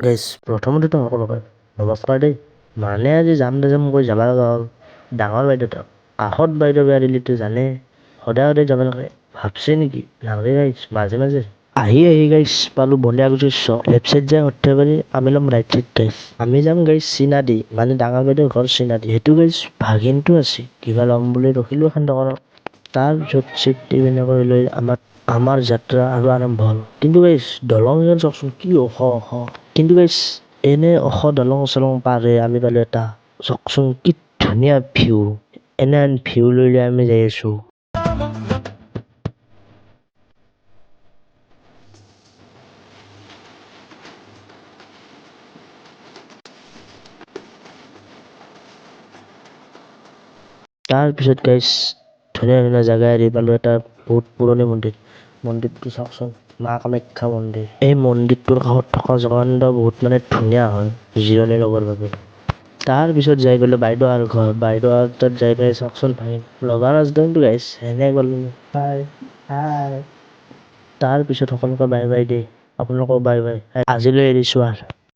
গাইছ প্ৰথমতেতো সকলোকে নমস্কাৰ দেই। মানে আজি যাম নাযাম কৈ যাবা লগা হ'ল ডাঙৰ বাইদেউহঁতক। কাষত বাইদেউ বিয়া দিলেতো জানে সদায় সদায় যাব লাগে। ভাবছে নেকি? নালাগে গাইছ মাজে মাজে। আহি গাইছ পালো বলিয়াগুছিৰ চক। লেফ্ট চাইড যাই সৰ্থেবাৰী পাৰি আমি ল'ম ৰাইট চাইড গাইছ। আমি যাম গাইছ চিনাদি মানে ডাঙৰ বাইদেউৰ ঘৰ চিনাদি। সেইটো গাইছ ভাগিনটো আছে কিবা ল'ম বুলি ৰখিলো এখন দোকানত। তাৰপিছত চেফটি কৰি লৈ আমাৰ যাত্ৰা আৰু আৰম্ভ হ'ল। কিন্তু গাইছ দলংখন চাওকচোন কি ওখ। কিন্তু গাইছ এনে ওখ দলং চলং পাৰ হৈ আমি পালো এটা চাওকচোন কি ধুনীয়া ভিউ। এনে ভিউ লৈ আমি যাই আছো। তাৰপিছত গাইছ ধুনীয়া ধুনীয়া জেগা এৰি পালো এটা বহুত পুৰণি মন্দিৰ। মন্দিৰটো চাওকচোন মা কামাখ্যা মন্দিৰ। এই মন্দিৰটোৰ কাষত থকা জগন্নাথ বহুত মানে ধুনীয়া হয় জিৰণি ল'বৰ বাবে। তাৰপিছত যাই গ'লো বাইদেউহাৰ ঘৰ। বাইদেউহাৰ তাত যাই পাই চাওকচোন লগা নাজনো গাইছ এনে গ'লো হাই। তাৰপিছত সকলোকে বাই বাই দেই আপোনালোকক বাই বাই আজিলৈ এৰিছো আৰু।